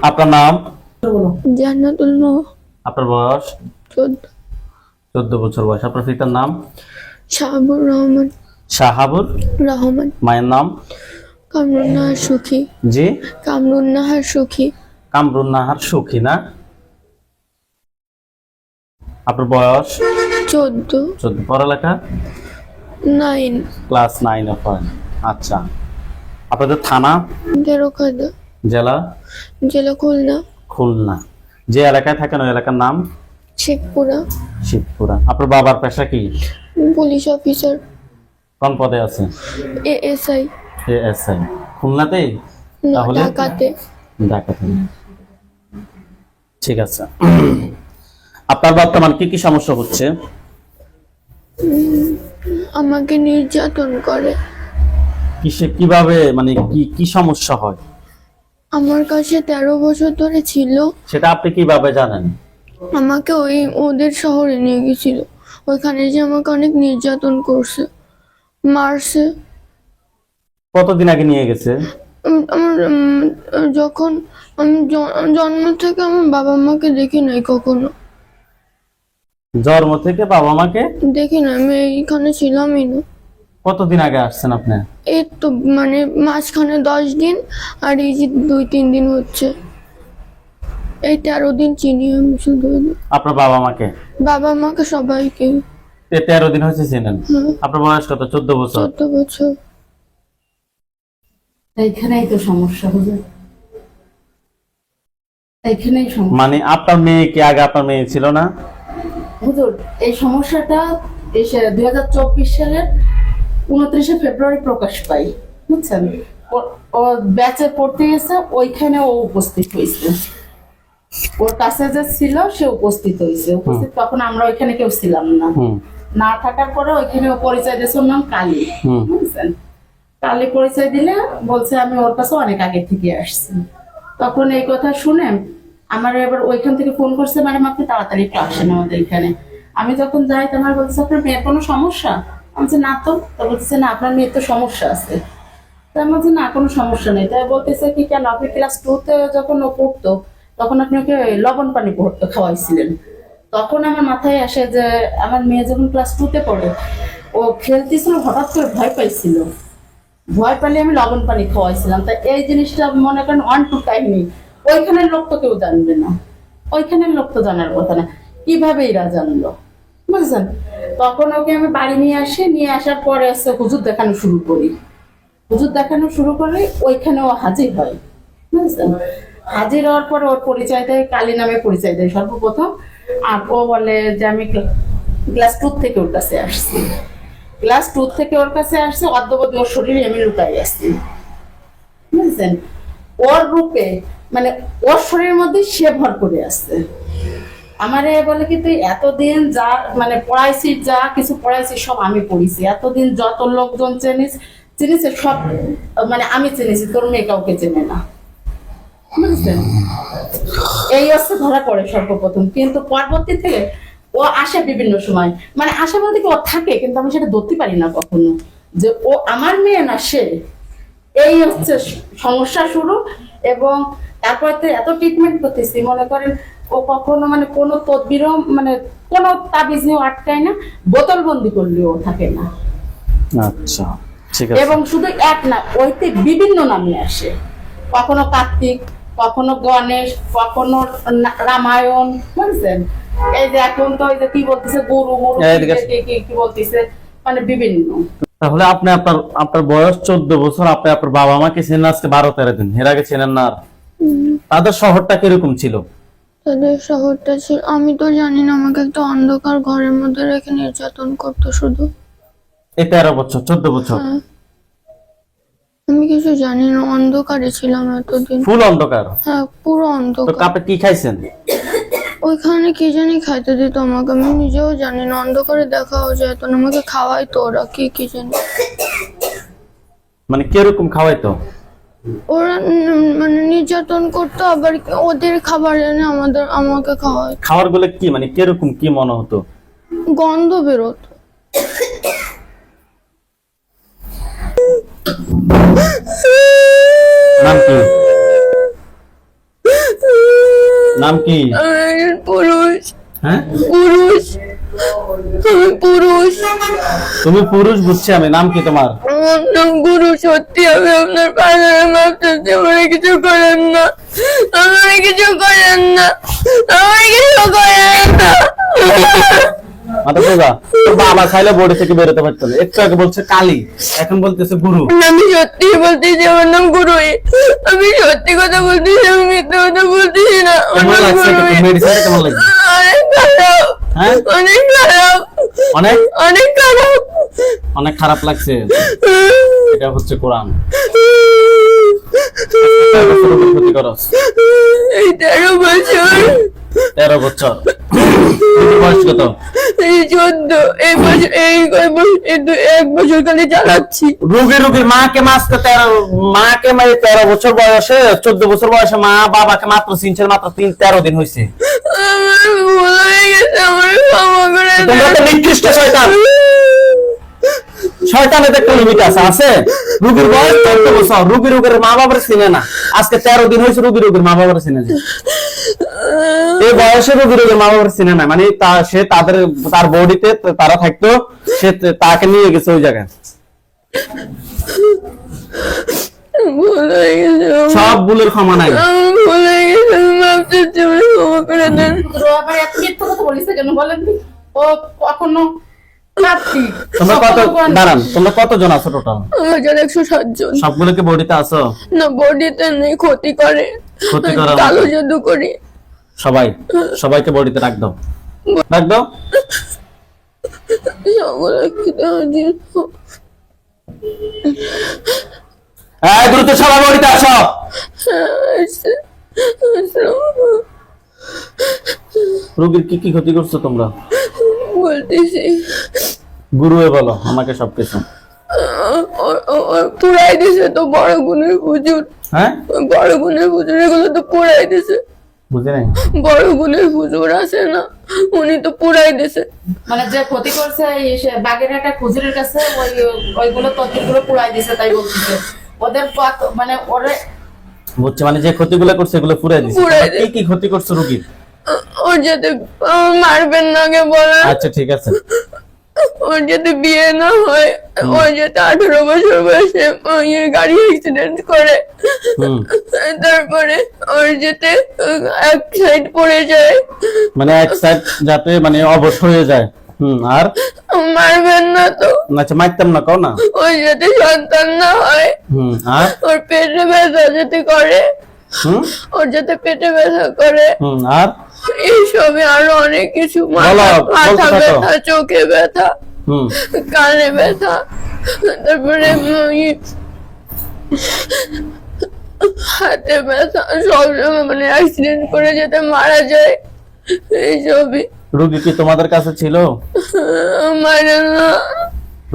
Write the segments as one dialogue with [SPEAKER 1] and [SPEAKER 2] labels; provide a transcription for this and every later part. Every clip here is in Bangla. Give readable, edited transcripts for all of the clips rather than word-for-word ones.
[SPEAKER 1] আপনার নাম?
[SPEAKER 2] জান্নাতুল নূর।
[SPEAKER 1] আপনার বয়স? 14 বছর বয়স। আপনার পিতার নাম?
[SPEAKER 2] শাহাবুর রহমান।
[SPEAKER 1] শাহাবুর
[SPEAKER 2] রহমান।
[SPEAKER 1] মায়ের নাম?
[SPEAKER 2] কামরুন নাহার সুখী।
[SPEAKER 1] জি,
[SPEAKER 2] কামরুন নাহার সুখী।
[SPEAKER 1] কামরুন নাহার সুখী না? আপনার বয়স?
[SPEAKER 2] 14।
[SPEAKER 1] পড়ালেখা?
[SPEAKER 2] 9।
[SPEAKER 1] ক্লাস 9 পড়েন। আচ্ছা, আপনাদের থানা?
[SPEAKER 2] তেরোখাদা।
[SPEAKER 1] জেলা?
[SPEAKER 2] জেলা খুলনা।
[SPEAKER 1] খুলনা। যে এলাকায় থাকেন ওই এলাকার নাম?
[SPEAKER 2] শেখপুরা।
[SPEAKER 1] শিবপুরা। আপনার বাবার পেশা কি?
[SPEAKER 2] Police officer.
[SPEAKER 1] কোন পদে আছে?
[SPEAKER 2] এএসআই।
[SPEAKER 1] এএসআই। খুলনাতেই? তাহলে
[SPEAKER 2] ঢাকাতে।
[SPEAKER 1] ঢাকাতে। ঠিক আছে। আপনার বর্তমান কি কি সমস্যা হচ্ছে?
[SPEAKER 2] আমাকে নির্যাতন করে।
[SPEAKER 1] কিভাবে, মানে কি কি সমস্যা হয়?
[SPEAKER 2] আমার কাছে 13 বছর ধরে ছিল।
[SPEAKER 1] সেটা আপনি কিভাবে জানেন?
[SPEAKER 2] আমাকে ওদের শহরে নিয়ে গেছিল। ওইখানে যে আমাকে অনেক নির্যাতন করছে, মারছে।
[SPEAKER 1] কতদিন আগে নিয়ে গেছে?
[SPEAKER 2] আমার যখন আমি জন্ম থেকে আমার বাবা মাকে দেখি নাই কখনো।
[SPEAKER 1] জন্ম থেকে বাবা মাকে
[SPEAKER 2] দেখি না, আমি এইখানে ছিলামই না।
[SPEAKER 1] কতদিন আগে আসছেন আপনি?
[SPEAKER 2] এই তো মানে মাঝখানে 10 দিন, আর এই যে 2-3 দিন হচ্ছে। এই 13 দিন চিনি আমি শুধু।
[SPEAKER 1] আপনার বাবা মাকে?
[SPEAKER 2] বাবা মাকে সবাইকে।
[SPEAKER 1] 13 দিন হয়েছে চিনেন? আপনার বয়স কত? 14 বছর।
[SPEAKER 2] 14 বছর।
[SPEAKER 3] এইখানেই তো সমস্যা হবে, এইখানেই সমস্যা।
[SPEAKER 1] মানে আপনার মেয়ে কি আগে আপনার মেয়ে ছিল না?
[SPEAKER 3] হুজুর, এই সমস্যাটা 2024 সালের 29শে ফেব্রুয়ারি প্রকাশ পাই, বুঝছেন? ও ব্যাচে পড়তে গেছে, ওইখানে ও উপস্থিত হয়েছে। ওর কাছে যে ছিল সে উপস্থিত হয়েছে। তখন আমরা ওইখানে কেউ ছিলাম না। না থাকার পরে ওইখানে ও পরিচয় দিয়েছে, ওর নাম কালী, বুঝছেন? কালী পরিচয় দিলে বলছে আমি ওর কাছে অনেক আগে থেকে আসছি। তখন এই কথা শুনে আমার এবার ওইখান থেকে ফোন করছে, ম্যাডাম আপনি তাড়াতাড়ি একটু আসেন আমাদের এখানে। আমি যখন যাই তোমার বলছে আপনার মেয়ের কোনো সমস্যা? আমি বলছি না তো। তা বলতেছে না আপনার মেয়ের তো সমস্যা আছে। তাই আমি বলছি না কোনো সমস্যা নেই। তাই বলতেছে কি কেন আপনি ক্লাস 2-তে যখন ও পড়তো তখন আপনি ওকে লবণ পানি খাওয়াইছিলেন। তখন আমার মাথায় আসে যে আমার মেয়ে যখন ক্লাস 2-তে পড়ে, ও খেলতেছিল, হঠাৎ করে ভয় পাইছিল। ভয় পেলে আমি লবণ পানি খাওয়াইছিলাম। তা এই জিনিসটা মনে করেন 1-2 কাহিনী। ওইখানের লোক তো কেউ জানবে না, ওইখানের লোক তো জানার কথা না, কিভাবে এরা জানলো, বুঝছেন? তখন ওকে আমি বাড়ি নিয়ে আসি, নিয়ে আসার পরে আছে হুজুর দেখানো শুরু করি। হুজুর দেখানো শুরু করলে ওইখানে ও হাজির হয়, বুঝছেন? হাজির হওয়ার পরে ওর পরিচয় দেয়, কালী নামে পরিচয় দেয় সর্বপ্রথম। আর ও বলে যে আমি ক্লাস 2 থেকে ওর কাছে আসছি। ক্লাস 2 থেকে ওর কাছে আসছে, অদ্যবধি ওর শরীরে আমি লুকাই আসছি, বুঝছেন? ওর রূপে মানে ওর শরীরের মধ্যে সে ভর করে আসছে। আমারে বলে কি তুই এতদিন যা মানে পড়াইছিস, যা কিছু পড়াইছিস সব আমি পড়িছি, এতদিন যত লোকজন চিনিস সব মানে আমি চিনিছি, তোর মেয়ে কাউকে চেনে না, বুঝছেন? এই হচ্ছে ধরা পড়ে সর্বপ্রথম। কিন্তু পরবর্তী থেকে ও আসে বিভিন্ন সময়, মানে আসে বলতে কি ও থাকে, কিন্তু আমি সেটা ধরতে পারি না কখনো যে ও আমার মেয়ে না সে। এই হচ্ছে সমস্যা শুরু। এবং তারপর তো এত ট্রিটমেন্ট করতেছি, মনে করেন ও কখনো মানে কোনো তদবিরও মানে কোনো তাবিজ নিয়েও আটকায় না, বোতল বন্দি করলেও থাকে না।
[SPEAKER 1] আচ্ছা, ঠিক আছে।
[SPEAKER 3] এবং শুধু এক না, ওইতে বিভিন্ন নামে আসে, কখনো কার্তিক, কখনো গণেশ, কখনো রামায়ণ, বুঝছেন? এই যে এখন তো ওই যে কি বলতেছে গুরু মুরু কি বলতেছে, মানে বিভিন্ন।
[SPEAKER 1] তাহলে আপনি আপনার বয়স 14 বছর, আপনি আপনার বাবা মাকে চেনেন আজকে 12-13 দিন, এর আগে চেনেন না? তাদের শহরটা কিরকম ছিল?
[SPEAKER 2] তাদের শহরটা ছিল আমি তো জানি না, আমাকে একটা অন্ধকার ঘরের মধ্যে রেখে নির্যাতন করতো শুধু।
[SPEAKER 1] এই 13 বছর 14 বছর?
[SPEAKER 2] হ্যাঁ, আমি কিছু জানি না, অন্ধকারে ছিলাম এতদিন।
[SPEAKER 1] ফুল অন্ধকার?
[SPEAKER 2] হ্যাঁ, পুরো
[SPEAKER 1] তো
[SPEAKER 2] অন্ধকার।
[SPEAKER 1] কাপে কি খাইছেন?
[SPEAKER 2] ওইখানে কি জানি খাইতে দিত আমাকে, আমি নিজেও জানি না, অন্ধকারে দেখাও যেত না, আমাকে খাওয়াইতো ওরা কি কি জানি।
[SPEAKER 1] মানে কিরকম খাওয়াইতো?
[SPEAKER 2] ওরা মানে নির্যাতন করতো, আবার ওদের খাবার এনে আমাকে খাওয়াইতো।
[SPEAKER 1] খাবার গুলো কি মানে কিরকম কি মনে হতো?
[SPEAKER 2] গন্ধ বেরোতো।
[SPEAKER 1] নাম কি? নাম কি?
[SPEAKER 2] আমি একজন পুরুষ।
[SPEAKER 1] হ্যাঁ
[SPEAKER 2] পুরুষ, আমি পুরুষ।
[SPEAKER 1] তুমি পুরুষ বুঝছি আমি, নাম কি তোমার?
[SPEAKER 2] আমার নাম গুরু। সত্যি আমি আপনার পায়ে মাপ চাচ্ছি, আমার কিছু করেন না, আমার কিছু করেন না, আমার কিছু করেন না।
[SPEAKER 1] মাথা সোজা। তোর বাবা চাইলে বডি থেকে বেরোতে পারতো না। একটু আগে বলছে কালী, এখন বলতেছে গুরু।
[SPEAKER 2] আমি সত্যি বলতেছি, আমার নাম গুরুই। আমি সত্যি কথা বলতেছি, আমি মিথ্যা কথা বলতেছি না। আমার
[SPEAKER 1] কেমন
[SPEAKER 2] নাম
[SPEAKER 1] লাগছে?
[SPEAKER 2] গুরুই।
[SPEAKER 1] মেডিসিনটা কেমন লাগছে?
[SPEAKER 2] অনেক খারাপ,
[SPEAKER 1] হ্যাঁ
[SPEAKER 2] অনেক খারাপ,
[SPEAKER 1] অনেক
[SPEAKER 2] অনেক খারাপ।
[SPEAKER 1] অনেক খারাপ লাগছে। এটা হচ্ছে কোরআন। ক্ষতি করস
[SPEAKER 2] এই 13 বছর,
[SPEAKER 1] 13 বছর। বয়স কত?
[SPEAKER 2] এই 14, এই বছর, এক বছর খালি চালাচ্ছি।
[SPEAKER 1] রুগীর মাকে মাসকে 13 বছর বয়সে, 14 বছর বয়সে মা বাবাকে মাত্র চিনছে, মাত্র 13 দিন হয়েছে।
[SPEAKER 2] আমার ভুল হয়ে গেছে, আমার ক্ষমা করে
[SPEAKER 1] তোমরা তো
[SPEAKER 2] দেন।
[SPEAKER 1] নিকৃষ্ট শয়তান। শয়তানের একটা লিমিট আছে। রুগীর বয়স 14 বছর, রুগীর মা বাবার চিনে না। আজকে 13 দিন হয়েছে রুগীর মা বাবার চিনে যে। এই বয়সে রুগীর মা বাবার চিনে না, মানে সে তার বডিতে তারা থাকতো, সে তাকে নিয়ে গেছে ওই জায়গায়।
[SPEAKER 2] ভুল হয়ে গেছে আমার।
[SPEAKER 1] সব ভুলের ক্ষমা নাই।
[SPEAKER 2] আমার ভুল হয়ে গেছে, আমি মাপ চাচ্ছি, আমার ক্ষমা করে দেন।
[SPEAKER 3] হুজুর আবার এত মিথ্যা কথা বলিস কেন বলেন তো? ও কখনো নাতি
[SPEAKER 1] তোমরা কত দাঁড়ান, তোমরা কতজন আছো টোটাল?
[SPEAKER 2] 1107 জন।
[SPEAKER 1] সবগুলোকে বডিতে আছো?
[SPEAKER 2] না, বডিতে নেই, ক্ষতি করে,
[SPEAKER 1] ক্ষতি করা
[SPEAKER 2] কালো জাদু করি।
[SPEAKER 1] সবাইকে বডিতে রাখ দাও।
[SPEAKER 2] সকলে খেতে হাজির হও।
[SPEAKER 1] দ্রুত সবাই বডিতে আসো।
[SPEAKER 2] আসছে, আসলাম।
[SPEAKER 1] রোগীর কি কি ক্ষতি করছো তোমরা?
[SPEAKER 2] বলতেছি,
[SPEAKER 1] গুরুয়ে বলো আমাকে সবকিছু।
[SPEAKER 2] পুরাই দিছে তো বড় গুণের হুজুর।
[SPEAKER 1] হ্যাঁ
[SPEAKER 2] বড় গুণের হুজুর এগুলো তো পুরাই দিছে।
[SPEAKER 1] বুঝে নাই?
[SPEAKER 2] বড় গুণের হুজুর আছে না, উনি তো পুরাই দিছে।
[SPEAKER 3] মানে যে ক্ষতি করছে বাগের একটা খুজুরের কাছে ওইগুলো তথ্যগুলো পুরাই দিছে, তাই বলতেছে ওদের মানে ওরে
[SPEAKER 1] বুঝছে, মানে যে ক্ষতিগুলো করছে এগুলো পুরাই দিছে। কি কি ক্ষতি করছো রোগীর?
[SPEAKER 2] ওর যাতে মারবেন না আগে বলেন।
[SPEAKER 1] আচ্ছা ঠিক আছে।
[SPEAKER 2] ওর যাতে বিয়ে না হয়, ওর যাতে 18 বছর বয়সে গাড়ি অ্যাক্সিডেন্ট করে, তারপরে ওর যাতে এক সাইড পড়ে যায়,
[SPEAKER 1] মানে এক সাইড যাতে মানে অবশ হয়ে যায়। আর
[SPEAKER 2] মারবেন না তো।
[SPEAKER 1] আচ্ছা মারতাম না, কও না।
[SPEAKER 2] ওর যাতে সন্তান না হয়,
[SPEAKER 1] আর
[SPEAKER 2] ওর পেটে ব্যথা যাতে করে, ওর যাতে পেটে ব্যথা করে,
[SPEAKER 1] আর
[SPEAKER 2] এইসবই আরো অনেক কিছু, মাথা ব্যথা, চোখে ব্যথা, কানে ব্যথা, তারপরে হাতে ব্যথা, সবসময় মানে অ্যাক্সিডেন্ট করে যেতে মারা যায়, এইসবই।
[SPEAKER 1] রোগী কি তোমাদের কাছে ছিল?
[SPEAKER 2] মানে না,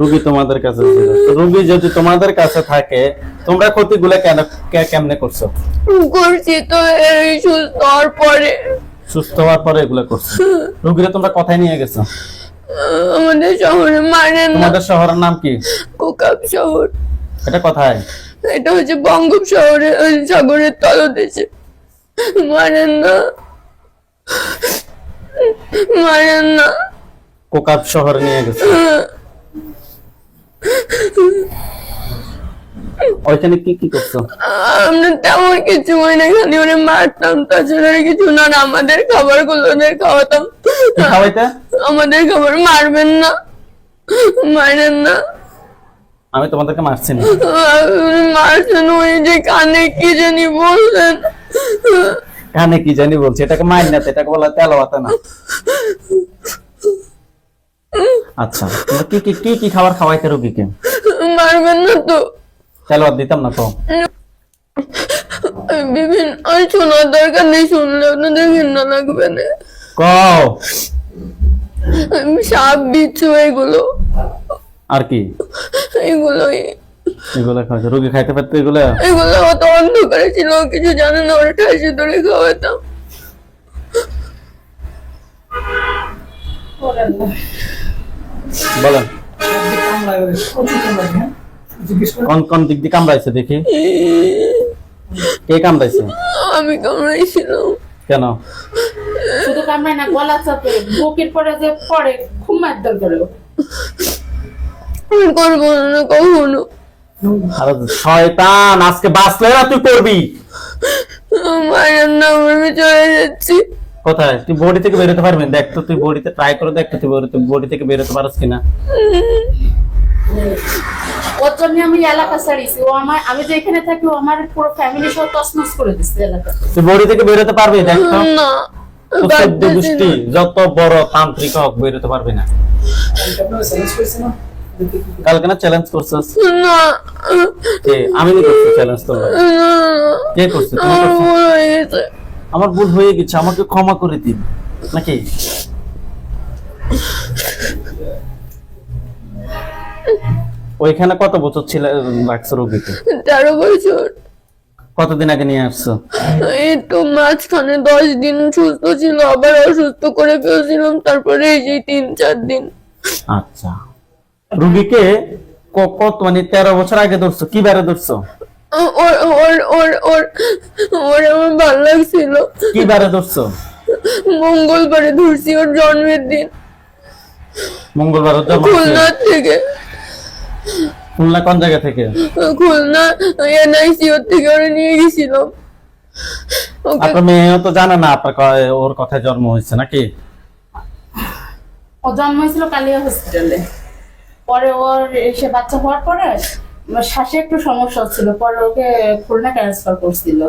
[SPEAKER 1] রোগী তোমাদের কাছে ছিল। রোগী যদি তোমাদের কাছে থাকে, তোমরা ক্ষতিগুলো কেমনে করছো?
[SPEAKER 2] করছি তো এই সুস্থ হওয়ার পরে।
[SPEAKER 1] সুস্থ হওয়ার পরে এগুলো করছো? রোগীরা তোমরা কোথায় নিয়ে গেছো?
[SPEAKER 2] আমাদের শহরে। মানে না,
[SPEAKER 1] তোমাদের শহরের নাম কি?
[SPEAKER 2] কোকাপ শহর।
[SPEAKER 1] এটা কোথায়?
[SPEAKER 2] এটা হচ্ছে বঙ্গোপ শহরে, সাগরের তলদেশে। মানেন না, মানেন না।
[SPEAKER 1] কোকাপ শহরে নিয়ে গেছে। ওইখানে কি কি করছো?
[SPEAKER 2] আমরা তেমন কিছু হয় না, খালি ওরে মারতাম, তাছাড়া আর কিছু না। আমাদের খাবার গুলো ওদের খাওয়াতাম।
[SPEAKER 1] কি খাওয়াইতে?
[SPEAKER 2] আমাদের খাবার। মারবেন না, মারেন না।
[SPEAKER 1] আমি তোমাদেরকে মারছি না।
[SPEAKER 2] মারছেন, ওই যে কানে কি জানি বলছেন।
[SPEAKER 1] কানে কি জানি বলছি, এটাকে মার না, এটাকে বলা তেলাওয়াতে না। আচ্ছা তোমরা কি কি কি কি খাবার খাওয়াইতে রোগীকে?
[SPEAKER 2] মারবেন না তো।
[SPEAKER 1] তেলাওয়াত দিতাম না তো?
[SPEAKER 2] বিভিন্ন শোনার দরকার নেই, শুনলে আপনাদের ঘৃণা লাগবে না।
[SPEAKER 1] কও।
[SPEAKER 2] সাপ, বিচ্ছু, এগুলো।
[SPEAKER 1] আর কি?
[SPEAKER 2] এগুলোই।
[SPEAKER 1] এগুলো খাওয়াইতে রোগী খাইতে পারতো? এগুলো
[SPEAKER 2] অত অন্ধকারে ছিল, কিছু জানে না, ওরা ঠাসি ধরে খাওয়াতাম।
[SPEAKER 1] বলেন কোন কোন দিক দিয়ে কামড়াইছে দেখি। কে কামড়াইছে?
[SPEAKER 2] আমি কামড়াইছিলাম।
[SPEAKER 1] কেন?
[SPEAKER 3] শুধু কামড়ায় না, গলা চাপে, বুকের পরে যে পড়ে, খুব মারধর করে।
[SPEAKER 2] আমি করবো না কখনো।
[SPEAKER 1] আরে শয়তান, আজকে বাঁচলে না তুই করবি।
[SPEAKER 2] মায়ের নাম, আমি চলে যাচ্ছি।
[SPEAKER 1] কোথায়? তুই বডি থেকে বেরোতে পারবি? দেখ তো, তুই বডিতে ট্রাই করে দেখ তো, তুই বডি থেকে বেরোতে পারছ কিনা।
[SPEAKER 3] ওর জন্য আমি এলাকা ছাড়িয়েছি। ও আমার, আমি যে এখানে থাকি, ও আমার পুরো ফ্যামিলি সহ তছনছ করে দিচ্ছে এলাকা।
[SPEAKER 1] তুই বডি থেকে বেরোতে পারবি? দেখ তো,
[SPEAKER 2] না,
[SPEAKER 1] তোর চোদ্দ গোষ্ঠী যত বড় তান্ত্রিক হোক বেরোতে পারবি না। কালকে না চ্যালেঞ্জ করছিস?
[SPEAKER 2] না,
[SPEAKER 1] কে? আমি কি করছি চ্যালেঞ্জ তোর? কে করছে? তুমি
[SPEAKER 2] আমার
[SPEAKER 1] করছো?
[SPEAKER 2] ভুল হয়ে গেছে।
[SPEAKER 1] আমার ভুল হয়ে গেছে, আমাকে ক্ষমা করে দিন নাকি? ওইখানে কত বছর ছিল রাখছো রোগীকে?
[SPEAKER 2] 13 বছর।
[SPEAKER 1] কতদিন আগে নিয়ে আসছো?
[SPEAKER 2] এই তো মাঝখানে 10 দিন সুস্থ ছিল, আবার অসুস্থ করে ফেলছিলাম, তারপরে এই যে 3-4 দিন।
[SPEAKER 1] আচ্ছা, রোগীকে কত মানে 13 বছর আগে ধরছো? কি বারে ধরছো?
[SPEAKER 2] ওর ওর ওর ওর ওর আমার ভালো লাগছিল।
[SPEAKER 1] কি বারে ধরছো?
[SPEAKER 2] মঙ্গলবারে ধরছি, ওর জন্মের দিন।
[SPEAKER 1] মঙ্গলবার হচ্ছে?
[SPEAKER 2] খুলনা থেকে।
[SPEAKER 1] খুলনা কোন জায়গা থেকে?
[SPEAKER 2] খুলনা NICU থেকে ওরা নিয়ে গেছিলাম। ওকে
[SPEAKER 1] আপনার মেয়েও তো জানে না আপনার ওর কথায় জন্ম হয়েছে নাকি?
[SPEAKER 3] ও জন্ম হয়েছিল কালিয়া হসপিটালে। পরে ওর এসে বাচ্চা হওয়ার পরে শ্বাসে একটু সমস্যা হচ্ছিল, পরে ওকে খুলনা ট্রান্সফার করছিল।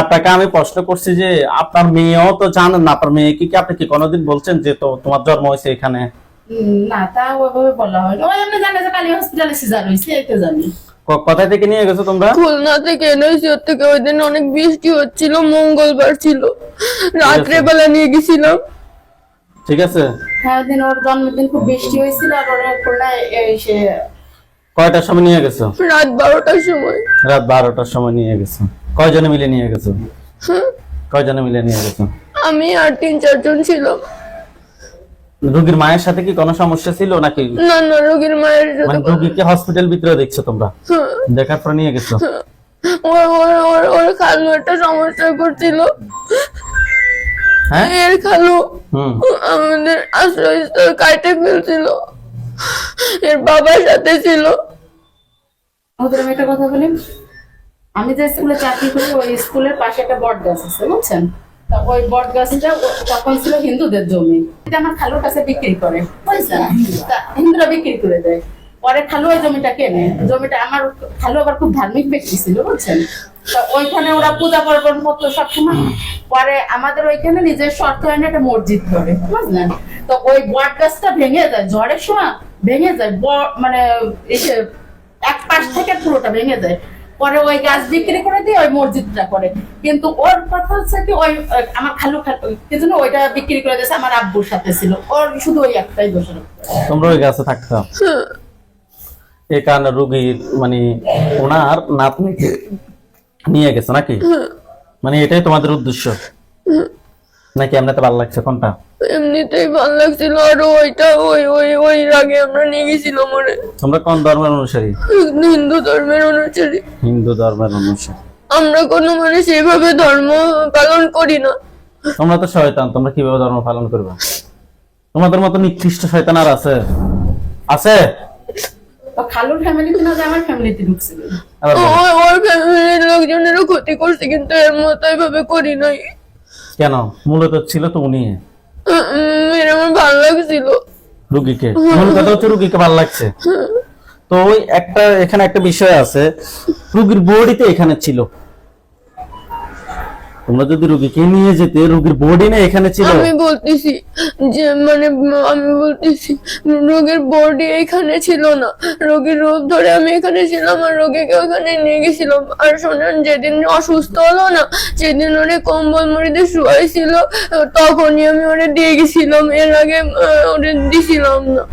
[SPEAKER 1] আপনাকে আমি প্রশ্ন করছি যে আপনার মেয়েও তো জানেন না, আপনার মেয়েকে কি আপনি কি কোনোদিন বলছেন যে তো তোমার জন্ম হয়েছে এখানে?
[SPEAKER 3] না, তা ওইভাবে বলা হয় না। ওই এমনি জানে যে কালিয়া হসপিটালে সিজার হয়েছে, এইটা জানি।
[SPEAKER 1] কোথায় থেকে নিয়ে গেছো তোমরা?
[SPEAKER 2] খুলনা থেকে NICU থেকে। ওই দিন অনেক বৃষ্টি হচ্ছিল, মঙ্গলবার ছিল, রাত্রে বেলা নিয়ে গেছিলাম।
[SPEAKER 1] ঠিক আছে।
[SPEAKER 3] হ্যাঁ, ওই দিন ওর জন্মদিন, খুব বৃষ্টি হয়েছিল, আর ওরা খুলনায় এসে
[SPEAKER 1] কয়টার সময় নিয়ে গেছো?
[SPEAKER 2] রাত 12টার সময়।
[SPEAKER 1] রাত 12টার সময় নিয়ে গেছো। কয়জনে মিলে নিয়ে গেছো?
[SPEAKER 2] হ্যাঁ,
[SPEAKER 1] কয়জনে মিলে নিয়ে গেছো?
[SPEAKER 2] আমি আর 3-4 জন ছিলাম।
[SPEAKER 1] রোগীর মায়ের সাথে কি কোনো সমস্যা ছিল নাকি?
[SPEAKER 2] না না, রোগীর মায়ের
[SPEAKER 1] মানে
[SPEAKER 2] সাথে
[SPEAKER 1] রোগীকে হসপিটাল ভিতরে দেখছো তোমরা?
[SPEAKER 2] হ্যাঁ,
[SPEAKER 1] দেখার পর নিয়ে গেছো?
[SPEAKER 2] ওর ওর ওর ওর খালু একটা সমস্যা করছিল।
[SPEAKER 1] হ্যাঁ।
[SPEAKER 2] এর খালু
[SPEAKER 1] হুম।
[SPEAKER 2] আমাদের আশ্রয়স্থল কাটে ফেলছিল, এর বাবার সাথে ছিল।
[SPEAKER 3] ওদের আমি একটা কথা বলি, আমি যে স্কুলে চাকরি করি, ওই স্কুলের পাশে একটা বট গাছ আছে, বুঝছেন? তা ওই বট গাছটা তখন ছিল হিন্দুদের জমি। এটা আমার খালুর কাছে বিক্রি করে, বুঝছেন? তা হিন্দুরা বিক্রি করে দেয়। পরে খালু ওই জমিটা কেনে। জমিটা আমার খালু আবার খুব ধার্মিক ব্যক্তি ছিল, বুঝছেন? তো ওইখানে ওরা পূজা পার্বণ করতো সবসময়। পরে আমাদের ওইখানে নিজস্ব অর্থায়নে একটা মসজিদ করে, বুঝলেন? তো ওই বট গাছটা ভেঙে যায়, ঝড়ের সময় ভেঙে যায়, মানে এসে এক পাশ থেকে পুরোটা ভেঙে যায়। পরে ওই গাছ বিক্রি করে দিয়ে ওই মসজিদটা করে। কিন্তু ওর কথা হচ্ছে কি, ওই আমার খালু কি জন্য ওইটা বিক্রি করে দিয়েছে, আমার আব্বুর সাথে ছিল। ওর শুধু ওই একটাই দোষ।
[SPEAKER 1] তোমরা ওই গাছে থাকতো, এই কারণে রোগীর মানে ওনার নাতনিকে নিয়ে গেছে নাকি? মানে এটাই তোমাদের উদ্দেশ্য নাকি এমনিতে ভালো লাগছে? কোনটা?
[SPEAKER 2] এমনিতেই ভালো লাগছিল, আর ওইটা ওই ওই ওই আগে আমরা নিয়ে গেছিলাম ওরে।
[SPEAKER 1] তোমরা কোন ধর্মের অনুসারী?
[SPEAKER 2] হিন্দু ধর্মের অনুসারী।
[SPEAKER 1] হিন্দু ধর্মের অনুসারী।
[SPEAKER 2] আমরা কোনো মানে সেইভাবে ধর্ম পালন করি না।
[SPEAKER 1] তোমরা তো শয়তান, তোমরা কিভাবে ধর্ম পালন করবে? তোমাদের মতো নিকৃষ্ট শয়তান আর আছে? আছে?
[SPEAKER 3] খালুর ফ্যামিলিতে না, যে আমার ফ্যামিলিতে ঢুকছিল।
[SPEAKER 1] আবার বলো।
[SPEAKER 2] ওর ফ্যামিলির লোকজনেরও ক্ষতি করছে, কিন্তু এর মতো এভাবে করি নাই।
[SPEAKER 1] কেন? মূলত ছিল তো উনি।
[SPEAKER 2] এর আমার ভালো লাগছিল
[SPEAKER 1] রুগীকে, মূল কথা হচ্ছে রুগীকে ভালো লাগছে। তো ওই একটা এখানে একটা বিষয় আছে, রুগীর বডিতে এখানে ছিল। তোমরা যদি রুগীকে নিয়ে যেতে, রুগীর বডি না এখানে ছিল।
[SPEAKER 2] আমি বলতেছি যে মানে আমি বলতেছি রোগীর বডি এখানে ছিল না, রোগীর রূপ ধরে আমি এখানে ছিলাম, আর রোগীকে ওখানে নিয়ে গেছিলাম। আর শোনেন, যেদিন অসুস্থ হলো না, সেদিন ওরে কম্বল মুড়িতে শুয়াইছিল, তখনই আমি ওরে দিয়ে গেছিলাম, এর আগে ওরে দিছিলাম না।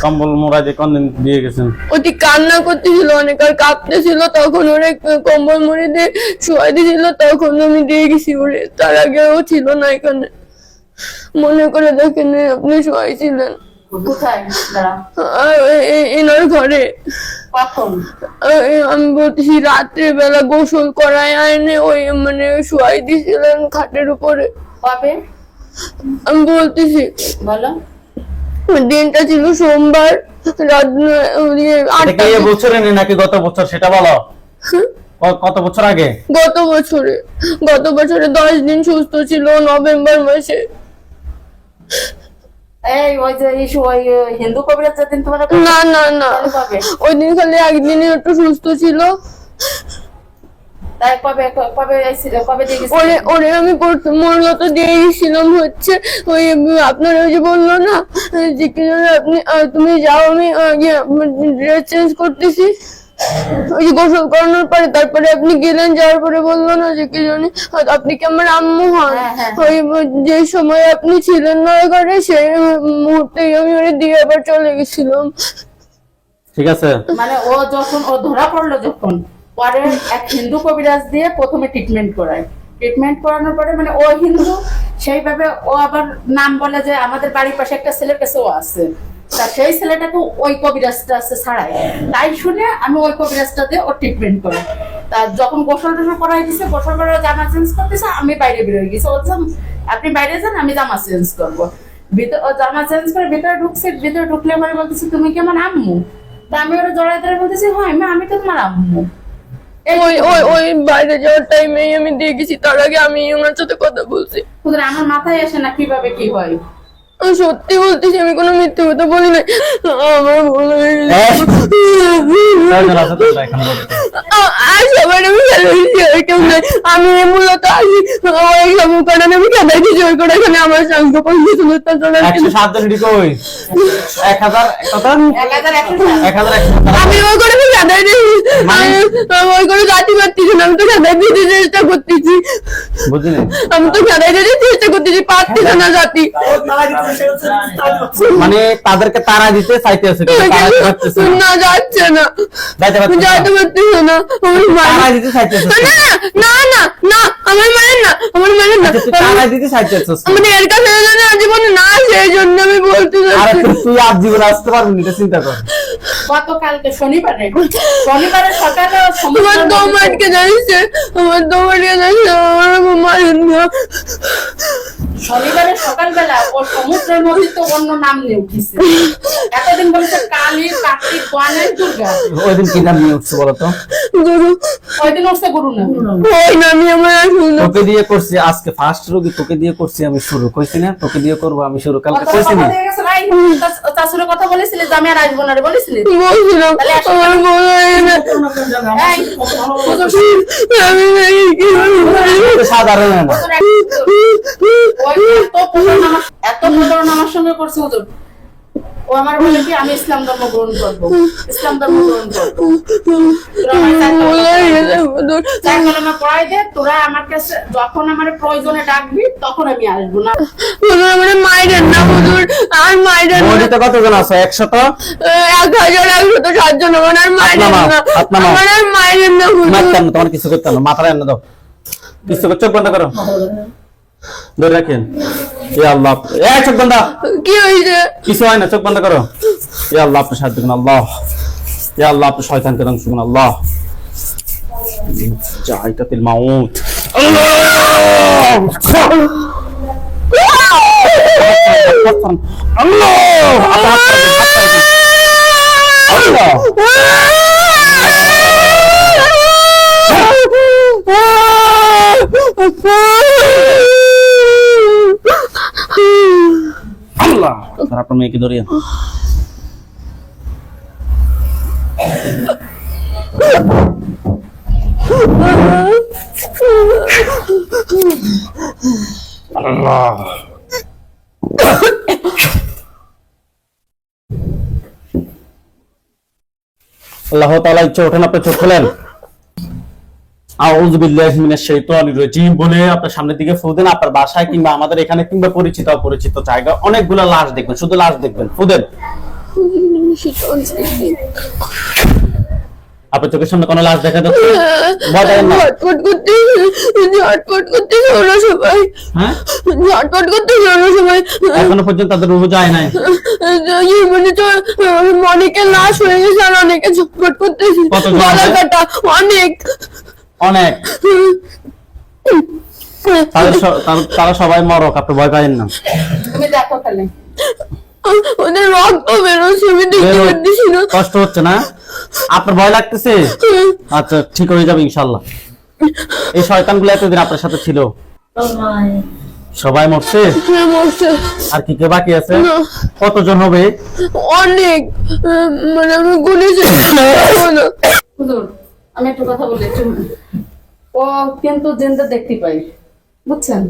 [SPEAKER 1] কম্বল মোড়া যে কোনদিন দিয়ে গেছেন?
[SPEAKER 2] অতি কান্না করতেছিল অনেক, আর কাঁপতেছিল, তখন ওরে কম্বল মুড়িতে শুয়াই দিয়েছিল, তখন আমি দিয়ে গেছি ওরে। তার আগে ও ছিল না এখানে। মনে করে দেখেন, আপনি শুয়াইছিলেন
[SPEAKER 3] কোথায়? দাঁড়া।
[SPEAKER 2] আর এনার ঘরে।
[SPEAKER 3] কখন?
[SPEAKER 2] আমি বলতেছি রাত্রে বেলা গোসল করায় আইনে ওই মানে শোয়াই দিয়েছিলেন খাটের উপরে।
[SPEAKER 3] কবে
[SPEAKER 2] আমি বলতেছি
[SPEAKER 3] বলো?
[SPEAKER 2] দিনটা ছিল সোমবার রাত
[SPEAKER 1] এটা কি এই বছরে নেই নাকি গত বছর সেটা বলো। কত বছর আগে?
[SPEAKER 2] গত বছরে 10 দিন সুস্থ ছিল নভেম্বর মাসে।
[SPEAKER 3] এই ওই যে ইস্যু ওই হিন্দু কবিরাজ যেদিন তোমার
[SPEAKER 2] না না না
[SPEAKER 3] কবে?
[SPEAKER 2] ওই দিন খালি একদিনই একটু সুস্থ ছিল।
[SPEAKER 3] তাই কবে কবে এসেছিল? কবে দিয়ে গেছিল?
[SPEAKER 2] ওরে আমি মূলত দিয়ে গেছিলাম হচ্ছে ওই আপনার ওই যে বললো না যে কি যেন আপনি তুমি যাও আমি ড্রেস চেঞ্জ করতেছি ওই যে গোসল করানোর পরে তারপরে আপনি গেলেন, যাওয়ার পরে বললো না যে কি জানি আপনি কি আমার আম্মু হন। ওই যে সময় আপনি ছিলেন না ওই ঘরে সেই মুহূর্তেই আমি ওরে দিয়ে আবার চলে গেছিলাম।
[SPEAKER 1] ঠিক আছে,
[SPEAKER 3] মানে ও যখন ও ধরা পড়লো যখন পরে এক হিন্দু কবিরাজ দিয়ে প্রথমে ট্রিটমেন্ট করায়। ট্রিটমেন্ট করানোর পরে মানে ও হিন্দু সেইভাবে ও আবার নাম বলে যে আমাদের বাড়ির পাশে একটা ছেলের কাছে ও আছে, তা সেই ছেলেটাকে ওই কবিরাজটা আছে ছাড়াই। তাই শুনে আমি ওই কবিরাজটা দিয়ে ও ট্রিটমেন্ট করি। তা যখন গোসল টোসল করাই দিছে, গোসল করে জামা চেঞ্জ করতেছে, আমি বাইরে বেরোয় গেছি। ও আপনি বাইরে যান আমি জামা চেঞ্জ করবো। ভিতরে ও জামা চেঞ্জ করে ভিতরে ঢুকছে, ভিতরে ঢুকলে পরে বলতেছে তুমি কি আমার আম্মু? তা আমি ওরা জড়াই ধরে বলতেছি হ্যাঁ আমি তো তোমার আম্মু।
[SPEAKER 2] ওই বাইরে যাওয়ার টাইমে আমি দিয়ে গেছি, তার আগে আমি ওনার সাথে কথা বলছি।
[SPEAKER 3] আমার মাথায় আসে না কিভাবে কি হয়।
[SPEAKER 2] আমি সত্যি বলতেছি, আমি কোনো মিথ্যে কথা বলি নাই। আমার ভুল হয়ে গেছে। আর সবার আমি ভালোবেসেছি, আর কেউ নাই। আমি মূলত আসি ওই সমকারণে আমি খেদাই দিয়েছি ওই করে এখানে আমার সঙ্গে পঞ্চাশ আমি ওই করে আমি খেদাই দিয়েছি, ওই করে গাছি মারতেছি না, আমি তো খেদাই দিতে চেষ্টা করতেছি। আমি তো খেদাই দিতে চেষ্টা করতেছি, পারতেছে না জাতি।
[SPEAKER 1] মানে তাদেরকে তারা দিতে চাইতেছে
[SPEAKER 2] না যাচ্ছে না, যাইতে পারতেছে না।
[SPEAKER 1] তারা দিতে চাইতেছে
[SPEAKER 2] না না না না আমার মায়ের না, আমার মায়ের না,
[SPEAKER 1] তারা দিতে চাইতেছে
[SPEAKER 2] মানে এর কাছে জীবনে না, সেই জন্য আমি বলতে
[SPEAKER 1] আরে
[SPEAKER 2] চাচ্ছি।
[SPEAKER 1] তুই আর জীবনে আসতে পারবি না, এটা চিন্তা কর।
[SPEAKER 3] গতকালকে শনিবারে সকালে
[SPEAKER 2] আমার দম আটকে যাচ্ছে, আমার দম আটকে যাচ্ছে, আমার মায়ের না।
[SPEAKER 3] শনিবারে সকালবেলা ও সমুদ্রের মধ্যে তো অন্য নাম নিয়ে উঠেছে। এতদিন বলেছে কালী, কার্তিক, গণেশ, দুর্গা।
[SPEAKER 1] ওই দিন কি নাম নিয়ে উঠছে বলতো?
[SPEAKER 2] গুরু।
[SPEAKER 3] ওই দিন উঠছে গুরু নাম।
[SPEAKER 2] ওই নামই আমার আসল নাম।
[SPEAKER 1] তোকে দিয়ে করছি আজকে ফার্স্ট রোগী, তোকে দিয়ে করছি আমি শুরু, কইছি না তোকে দিয়ে করবো আমি শুরু, কালকে কইছি না?
[SPEAKER 3] চাষুরের কথা বলেছিলি যে আমি আর আসবো না রে, বলেছিলি?
[SPEAKER 2] বলছিলাম আমার ভুল হয়ে গেছে। আমি
[SPEAKER 1] সাধারণ না,
[SPEAKER 3] এত প্রতারণ আমার সঙ্গে করছে হুজুর। ও আমার বলে কি আমি ইসলাম ধর্ম গ্রহণ করবো, ইসলাম ধর্ম গ্রহণ করবো। চার কলমা পড়াই দে, তোরা আমার কাছে যখন আমার প্রয়োজনে ডাকবি তখন আমি আসবো না।
[SPEAKER 2] আমার মায়ের না হুজুর, আর মায়ের
[SPEAKER 1] মসজিদে কতজন আছে? 100?
[SPEAKER 2] 1107 জন। আমার আর মায়ের না, আমার আর মায়ের না হুজুর।
[SPEAKER 1] তোমার কিছু করতে না, মাথায় এনে দাও, কিছু চোখ বন্ধ করো, ধরে রাখেন। ইয়া আল্লাহ, চোখ বন্ধ।
[SPEAKER 2] কি হয়েছে?
[SPEAKER 1] কিছু হয় না, চোখ বন্ধ করো। ইয়া আল্লাহ আপনি সাহায্য করুন, আল্লাহ। ইয়া আল্লাহ আপনি শয়তানকে ধ্বংস করুন, আল্লাহ। জাইতাতিল মাউত, আল্লাহ। আল্লাহ আপনার মেয়েকে ধরিয়ে আল্লাহ। আল্লাহ তাআলা ইচ্ছা ওঠেন, আপনি চোখ খোলেন। আউযু বিল্লাহি মিনাশ শাইতানির রাজীম বলে আপনার সামনের দিকে ফু দেন। আপনার বাসায় কিংবা আমাদের এখানে কিংবা পরিচিত অপরিচিত জায়গা অনেকগুলো লাশ দেখবেন, শুধু লাশ দেখবেন, ফু দেন। আপনার চোখের সামনে কোনো লাশ দেখা যাচ্ছে? ভয় পাবেন না।
[SPEAKER 2] ঝটপট করতে হলো সবাই,
[SPEAKER 1] হ্যাঁ,
[SPEAKER 2] ঝটপট করতে হলো সবাই।
[SPEAKER 1] এখনো পর্যন্ত তাদের রুহ যায় নাই।
[SPEAKER 2] মানে তো অনেকের লাশ হয়ে গেছে আর অনেকে ঝটপট করতেছে,
[SPEAKER 1] কতজন
[SPEAKER 2] গলা
[SPEAKER 1] আছে?
[SPEAKER 2] কাটা অনেক।
[SPEAKER 1] অনেক। তারা সবাই মরক, আপনি ভয় পাবেন না।
[SPEAKER 3] তুমি দেখো তাহলে
[SPEAKER 2] ওদের রক্ত বেরোচ্ছে, আমি দেখতে পাচ্ছি না।
[SPEAKER 1] কষ্ট হচ্ছে না? আপনার ভয় লাগতেছে? আচ্ছা, ঠিক হয়ে যাবে ইনশাল্লাহ। এই শয়তানগুলো এতদিন আপনার সাথে ছিল, সবাই মরছে?
[SPEAKER 2] মরছে
[SPEAKER 1] আর কি কে বাকি আছে?
[SPEAKER 2] না।
[SPEAKER 1] কতজন হবে?
[SPEAKER 2] অনেক, মানে আমি গুনেছি না।
[SPEAKER 3] হুজুর আমি একটু কথা বলি একটু। ও কিন্তু জিনদের দেখতে পাই, বুঝছেন?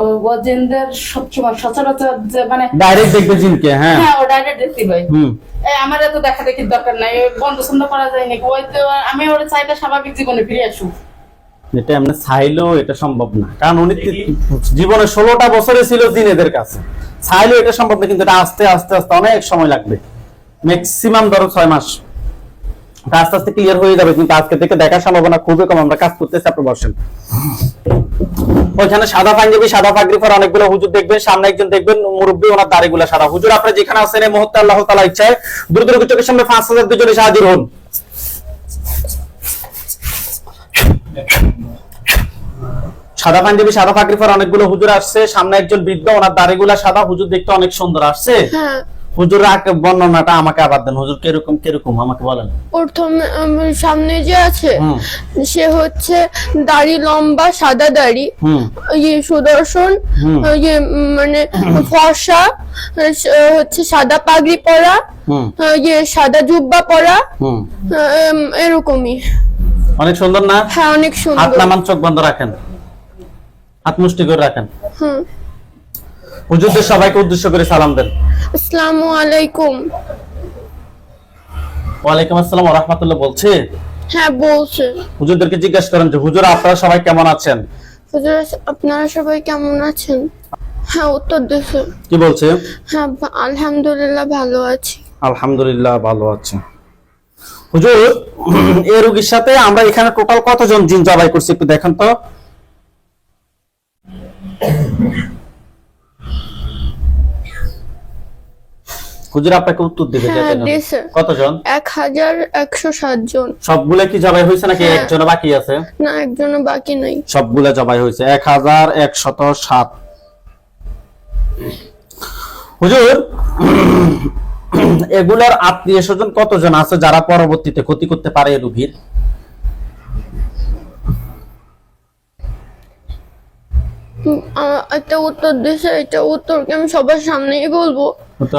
[SPEAKER 3] ও জিনদের সবসময় সচরাচর যে মানে
[SPEAKER 1] ডাইরেক্ট দেখবে জিনকে? হ্যাঁ,
[SPEAKER 3] হ্যাঁ ও ডাইরেক্ট দেখতে পাই।
[SPEAKER 1] হুম।
[SPEAKER 3] আমার এত দেখা দেখির দরকার নাই, বন্ধ ছন্দ করা যায় নাকি? ওই তো আমি ওর চাইলে স্বাভাবিক জীবনে ফিরে আসুক।
[SPEAKER 1] এটা এমনি চাইলেও এটা সম্ভব না, কারণ উনি জীবনে 16টা বছরে ছিল জিনেদের কাছে। চাইলেও এটা সম্ভব না, কিন্তু এটা আস্তে আস্তে আস্তে অনেক সময় লাগবে, ম্যাক্সিমাম ধরো 6 মাস। এটা আস্তে আস্তে ক্লিয়ার হয়ে যাবে, কিন্তু আজকে থেকে দেখার সম্ভাবনা খুবই কম। আমরা কাজ করতেছি, আপনি বসেন। ওইখানে সাদা পাঞ্জাবি, সাদা পাগড়ি পরা অনেকগুলো হুজুর দেখবেন, সামনে একজন দেখবেন মুরব্বী, ওনার দাড়িগুলো সাদা। হুজুর আপনি যেখানে আছেন এই মুহূর্তে আল্লাহ তাআলা ইচ্ছায় দ্রুত চোখের সামনে 5000 দুজনে হাজির হন। সাদা পাঞ্জাবি, সাদা পাগড়ি পরা অনেকগুলো হুজুর আসছে, সামনে একজন বৃদ্ধ, ওনার দাড়িগুলা সাদা, হুজুর দেখতে অনেক সুন্দর আসছে।
[SPEAKER 2] হ্যাঁ,
[SPEAKER 1] হুজুর বর্ণনাটা আমাকে আবার দেন, হুজুর কিরকম কিরকম আমাকে বলেন।
[SPEAKER 2] প্রথমে আমার সামনে যে আছে
[SPEAKER 1] হুম।
[SPEAKER 2] সে হচ্ছে দাড়ি লম্বা, সাদা দাড়ি,
[SPEAKER 1] হুম।
[SPEAKER 2] ইয়ে সুদর্শন,
[SPEAKER 1] হুম।
[SPEAKER 2] ইয়ে মানে ফর্সা, হচ্ছে সাদা পাগড়ি পরা,
[SPEAKER 1] হুম।
[SPEAKER 2] ইয়ে সাদা জুব্বা পরা,
[SPEAKER 1] হুম।
[SPEAKER 2] এরকমই।
[SPEAKER 1] অনেক সুন্দর না?
[SPEAKER 2] হ্যাঁ, অনেক
[SPEAKER 1] হাত
[SPEAKER 2] সুন্দর।
[SPEAKER 1] নামান, চোখ বন্ধ রাখেন, হাত মুষ্টি করে রাখেন।
[SPEAKER 2] হুম।
[SPEAKER 1] হুজুরদের সবাইকে উদ্দেশ্য করে সালাম দেন।
[SPEAKER 2] আসসালামু আলাইকুম।
[SPEAKER 1] ওয়ালাইকুম আসসালাম ওয়া রাহমাতুল্লাহ বলছে।
[SPEAKER 2] হ্যাঁ বলছে।
[SPEAKER 1] হুজুরদেরকে জিজ্ঞাসা করেন যে হুজুর আপনারা সবাই কেমন আছেন?
[SPEAKER 2] হুজুর আপনারা সবাই কেমন আছেন? হ্যাঁ উত্তর দিছে।
[SPEAKER 1] কি বলছে?
[SPEAKER 2] হ্যাঁ আলহামদুলিল্লাহ ভালো আছি।
[SPEAKER 1] আলহামদুলিল্লাহ ভালো আছে। হুজুর এই রোগীর সাথে আমরা এখানে টোটাল কতজন জিন জবাই করছি একটু দেখেন তো। হুজুর আপনাকে উত্তর দিবে
[SPEAKER 2] হ্যাঁ দিছে।
[SPEAKER 1] কতজন?
[SPEAKER 2] 1107 জন।
[SPEAKER 1] সবগুলা কি জবাই হয়েছে নাকি
[SPEAKER 2] হ্যাঁ।
[SPEAKER 1] একজন বাকি আছে?
[SPEAKER 2] না, একজনও বাকি নাই।
[SPEAKER 1] সবগুলা জবাই হয়েছে 1107। হুজুর এগুলার আত্মীয় স্বজন কতজন আছে যারা পরবর্তীতে ক্ষতি করতে পারে এই রোগীর?
[SPEAKER 2] একটা উত্তর দিছে, এটা উত্তরকে আমি সবার সামনেই বলবো।
[SPEAKER 1] তো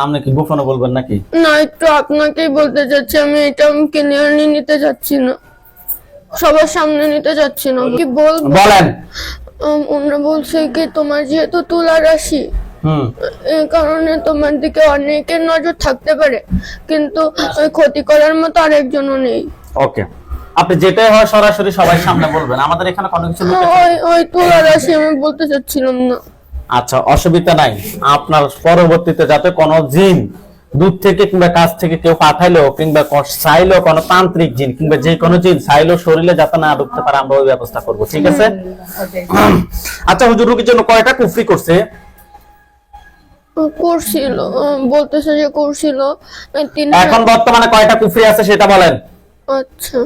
[SPEAKER 1] আপনি কি গোপনে বলবেন নাকি?
[SPEAKER 2] না, একটু আপনাকেই বলতে চাচ্ছি, আমি এটা ক্লিয়ারলি নিতে চাচ্ছি না, সবার সামনে নিতে চাচ্ছি না। কি বলবো
[SPEAKER 1] বলেন।
[SPEAKER 2] ওনারা বলছে কি তোমার যেহেতু তুলা রাশি,
[SPEAKER 1] হুম।
[SPEAKER 2] এই কারণে তোমার দিকে অনেকের নজর থাকতে পারে, কিন্তু ক্ষতি করার মতো আরেকজনও নেই।
[SPEAKER 1] ওকে, আপনি যেটাই হয় সরাসরি সবাই সামনে বলবেন, আমাদের এখানে কোনো কিছু লুকাতে-
[SPEAKER 2] ওই তুলা রাশি আমি বলতে চাচ্ছিলাম না।
[SPEAKER 1] আচ্ছা, অসুবিধা নাই। আপনার পরবর্তীতে যাতে কোনো জিন দূর থেকে কিংবা কাছ থেকে কেউ পাঠাইলো কিংবা চাইলো কোনো তান্ত্রিক জিন কিংবা যে কোনো জিন চাইলো শরীরে যাতে না ঢুকতে পারে, আমরা ওই ব্যবস্থা করব, ঠিক আছে? আচ্ছা হুজুর রোগীর জন্য কয়টা কুফরি করছে?
[SPEAKER 2] করছিল, বলতেছে যে করছিল 3।
[SPEAKER 1] এখন বর্তমানে কয়টা কুফরি আছে সেটা বলেন।
[SPEAKER 2] আচ্ছা,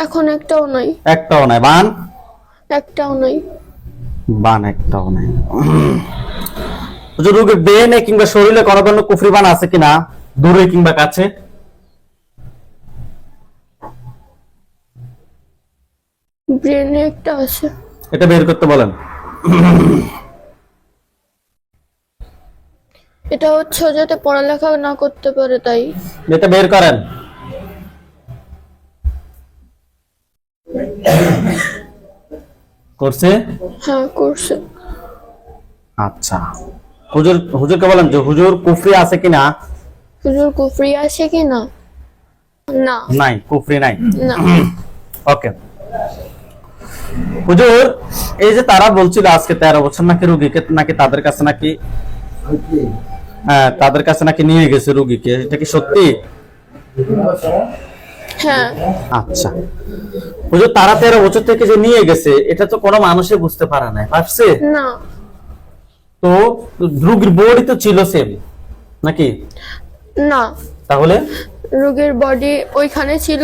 [SPEAKER 2] এখন একটাও নাই।
[SPEAKER 1] একটাও নাই। বান?
[SPEAKER 2] একটাও নাই।
[SPEAKER 1] বান একটাও নাই। হুজুর রোগীর ব্রেনে কিংবা শরীরে কোনো কোনো কুফরি বান আছে কিনা, দূরে কিংবা কাছে?
[SPEAKER 2] ব্রেনে একটা আছে।
[SPEAKER 1] এটা বের করতে বলেন।
[SPEAKER 2] এটা হচ্ছে ও যাতে পড়ালেখা না করতে পারে তাই।
[SPEAKER 1] এটা বের করেন। করছে?
[SPEAKER 2] হ্যাঁ করছে।
[SPEAKER 1] আচ্ছা, হুজুরকে বলেন যে হুজুর কুফরি আছে কিনা।
[SPEAKER 2] হুজুর কুফরি আছে কি না? না,
[SPEAKER 1] নাই, কুফরি নাই।
[SPEAKER 2] না।
[SPEAKER 1] ওকে হুজুর, এই যে তারা বলছিল আজকে 13 বছর নাকি রোগীকে নাকি তাদের কাছে নাকি হ্যাঁ, তাদের কাছে নাকি নিয়ে গেছে রোগীকে, এটা কি সত্যি?
[SPEAKER 2] হ্যাঁ।
[SPEAKER 1] আচ্ছা হুজুর, তারা 13 বছর থেকে যে নিয়ে গেছে এটা তো কোনো মানুষে বুঝতে পারে না, পারছে?
[SPEAKER 2] না
[SPEAKER 1] তো রোগীর বডি তো ছিল সেম নাকি?
[SPEAKER 2] না,
[SPEAKER 1] তাহলে
[SPEAKER 2] রোগীর বডি ওইখানে ছিল,